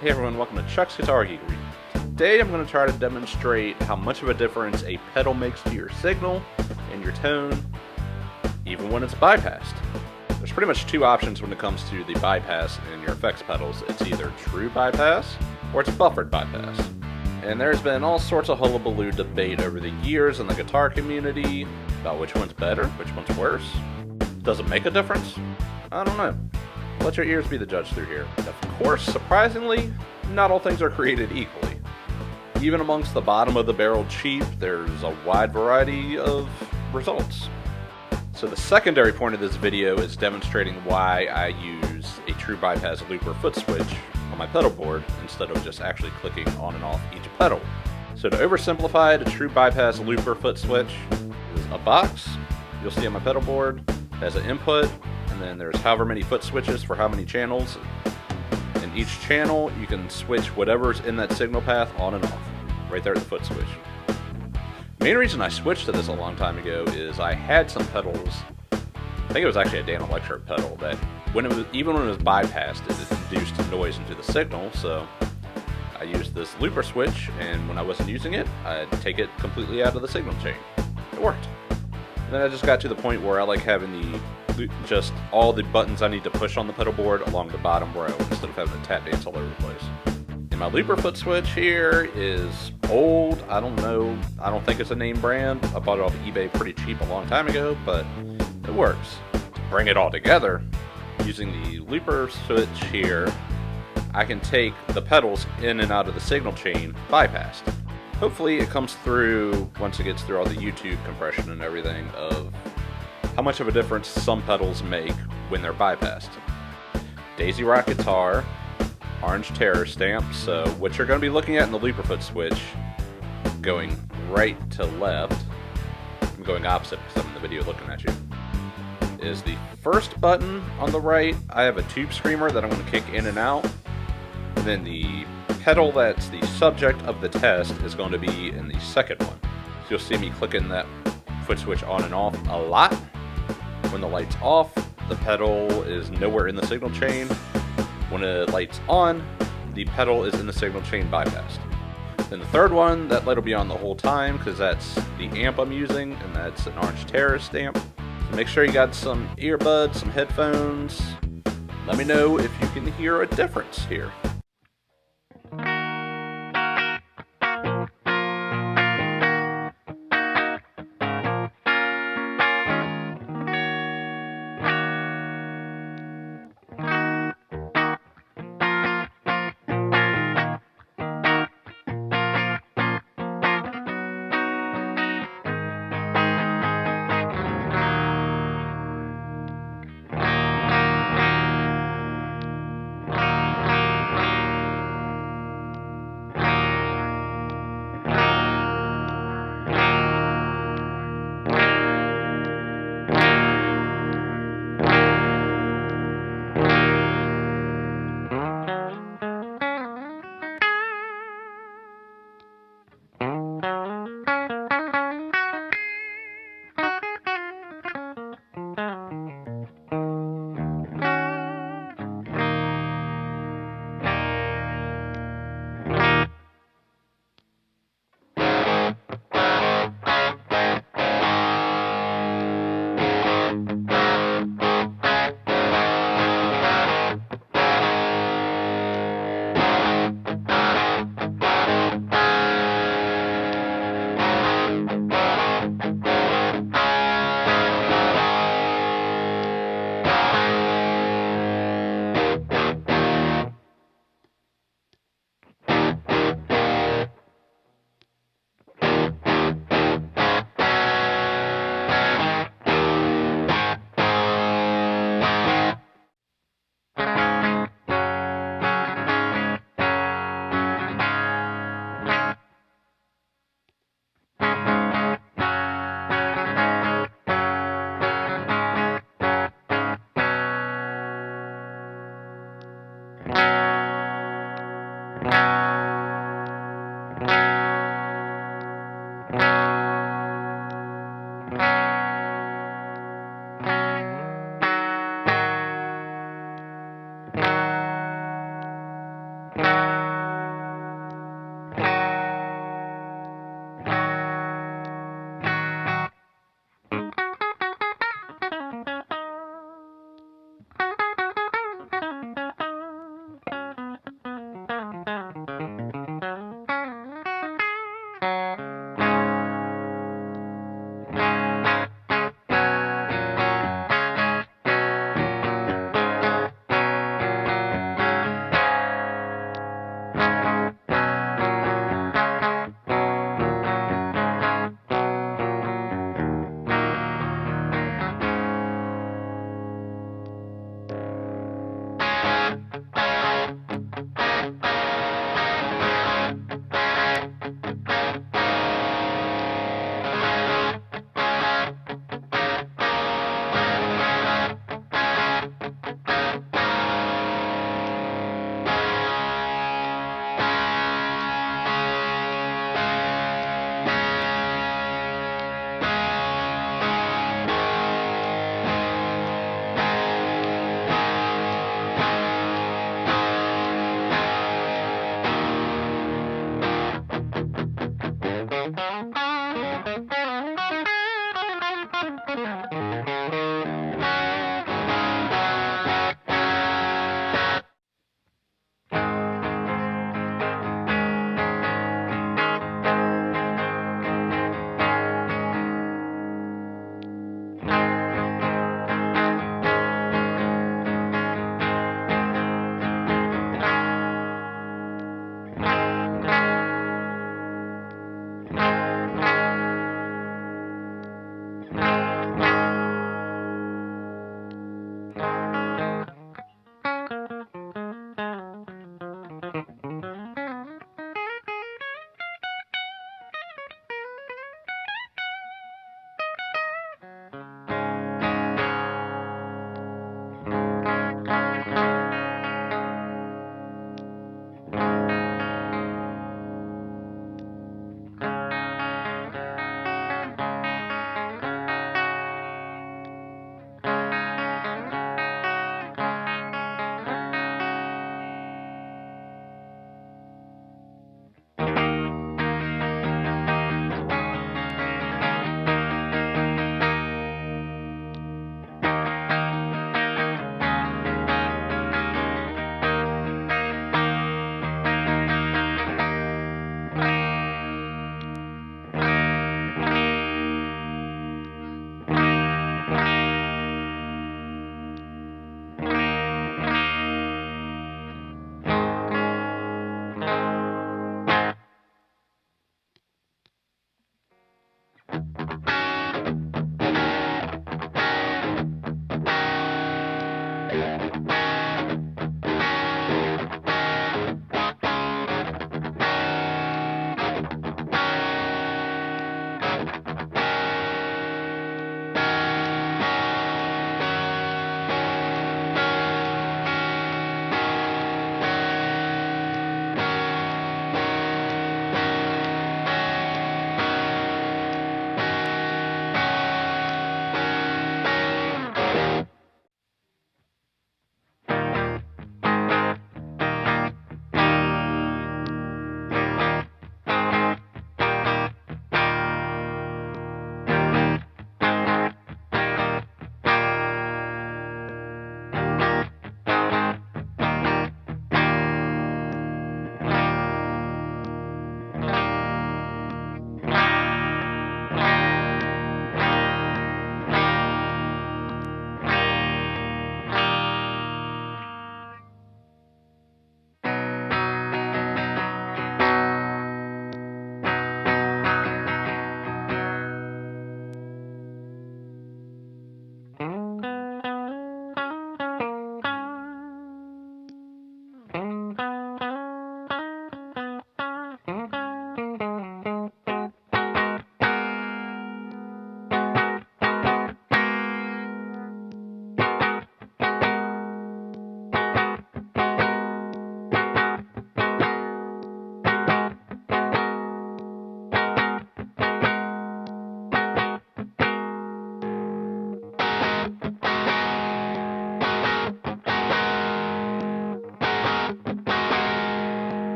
Hey everyone, welcome to Chuck's Guitar Geekery. Today I'm going to try to demonstrate how much of a difference a pedal makes to your signal and your tone, even when it's bypassed. There's pretty much two options when it comes to the bypass in your effects pedals. It's either true bypass or it's buffered bypass. And there's been all sorts of hullabaloo debate over the years in the guitar community about which one's better, which one's worse. Does it make a difference? I don't know. Let your ears be the judge through here. Of course, surprisingly, not all things are created equally. Even amongst the bottom of the barrel cheap, there's a wide variety of results. So the secondary point of this video is demonstrating why I use a true bypass looper foot switch on my pedal board instead of just actually clicking on and off each pedal. So to oversimplify it, a true bypass looper foot switch is a box you'll see on my pedal board, has an input, and then there's however many foot switches for how many channels. In each channel, you can switch whatever's in that signal path on and off, right there at the foot switch. The main reason I switched to this a long time ago is I had some pedals, I think it was actually a Dan Electric pedal, that even when it was bypassed, it induced noise into the signal, so I used this looper switch, and when I wasn't using it, I'd take it completely out of the signal chain. It worked. And then I just got to the point where I like having just all the buttons I need to push on the pedal board along the bottom row instead of having to tap dance all over the place. And my looper foot switch here is old. I don't know. I don't think it's a name brand. I bought it off eBay pretty cheap a long time ago, but it works. To bring it all together, using the looper switch here, I can take the pedals in and out of the signal chain bypassed. Hopefully it comes through once it gets through all the YouTube compression and everything of how much of a difference some pedals make when they're bypassed. Daisy Rock guitar, orange terror stamp, so what you're going to be looking at in the looper foot switch, going right to left, I'm going opposite because I'm in the video looking at you, is the first button on the right. I have a tube screamer that I'm going to kick in and out, and then the pedal that's the subject of the test is going to be in the second one. So you'll see me clicking that foot switch on and off a lot. When the light's off, the pedal is nowhere in the signal chain. When the light's on, the pedal is in the signal chain bypassed. Then the third one, that light will be on the whole time because that's the amp I'm using, and that's an orange terrorist amp. So make sure you got some earbuds, some headphones. Let me know if you can hear a difference here.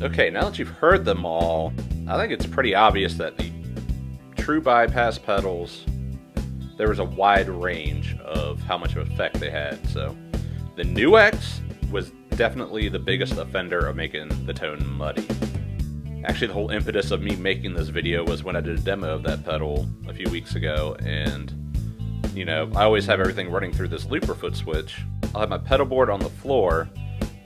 Okay, now that you've heard them all, I think it's pretty obvious that the true bypass pedals, there was a wide range of how much of effect they had. So the New X was definitely the biggest offender of making the tone muddy. Actually, the whole impetus of me making this video was when I did a demo of that pedal a few weeks ago, and you know, I always have everything running through this looper foot switch. I'll have my pedal board on the floor,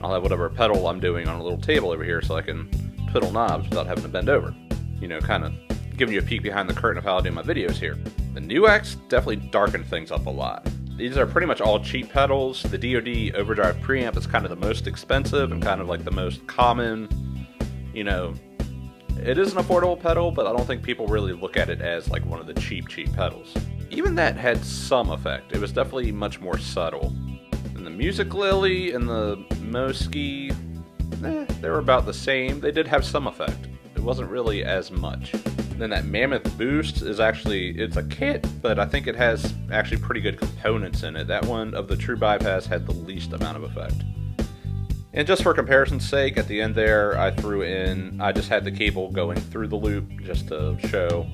I'll have whatever pedal I'm doing on a little table over here so I can twiddle knobs without having to bend over. You know, kind of giving you a peek behind the curtain of how I do my videos here. The New X definitely darkened things up a lot. These are pretty much all cheap pedals. The DoD overdrive preamp is kind of the most expensive and kind of like the most common. You know, it is an affordable pedal, but I don't think people really look at it as like one of the cheap pedals. Even that had some effect. It was definitely much more subtle. And the Music Lily and the Moski, they were about the same. They did have some effect. It wasn't really as much. Then that Mammoth Boost is actually, it's a kit, but I think it has actually pretty good components in it. That one of the true bypass had the least amount of effect. And just for comparison's sake, at the end there, I threw in, I just had the cable going through the loop just to show.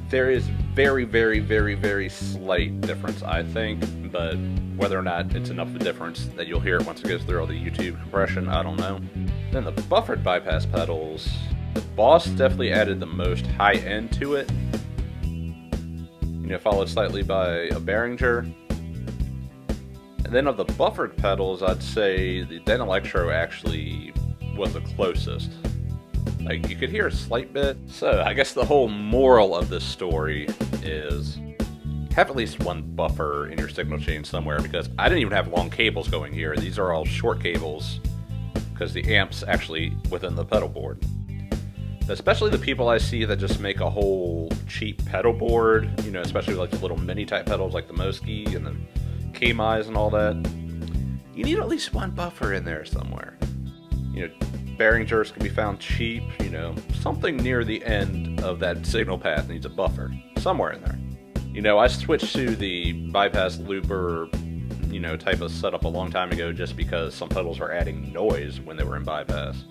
There is very slight difference, I think, but whether or not it's enough of a difference that you'll hear it once it goes through all the YouTube compression, I don't know. Then the buffered bypass pedals, the Boss definitely added the most high end to it. You know, followed slightly by a Behringer. And then of the buffered pedals, I'd say the Den Electro actually was the closest. Like, you could hear a slight bit. So, I guess the whole moral of this story is have at least one buffer in your signal chain somewhere, because I didn't even have long cables going here. These are all short cables because the amp's actually within the pedal board. Especially the people I see that just make a whole cheap pedal board, you know, especially like the little mini type pedals like the Moski and the K-Mize and all that. You need at least one buffer in there somewhere. You know, Behringers can be found cheap, you know, something near the end of that signal path needs a buffer, somewhere in there. You know, I switched to the bypass looper, you know, type of setup a long time ago just because some pedals were adding noise when they were in bypass.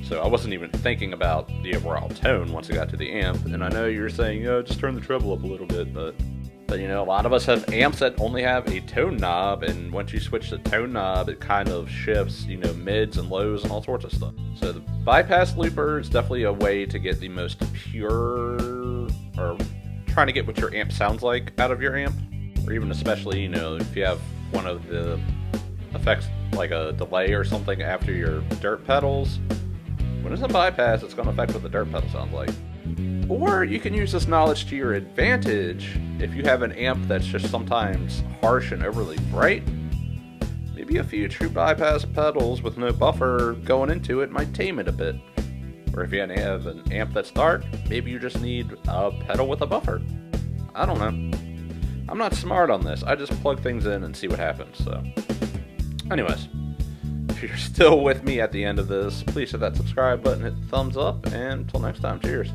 So I wasn't even thinking about the overall tone once I got to the amp. And I know you're saying, oh, just turn the treble up a little bit, but you know, a lot of us have amps that only have a tone knob, and once you switch the tone knob, it kind of shifts, you know, mids and lows and all sorts of stuff. So the bypass looper is definitely a way to get the most pure, or trying to get what your amp sounds like out of your amp. Or even especially, you know, if you have one of the effects like a delay or something after your dirt pedals, when it's a bypass, it's going to affect what the dirt pedal sounds like. Or you can use this knowledge to your advantage if you have an amp that's just sometimes harsh and overly bright. Maybe a few true bypass pedals with no buffer going into it might tame it a bit. Or if you have an amp that's dark, maybe you just need a pedal with a buffer. I don't know. I'm not smart on this. I just plug things in and see what happens. So, anyways, if you're still with me at the end of this, please hit that subscribe button, hit the thumbs up, and until next time, cheers.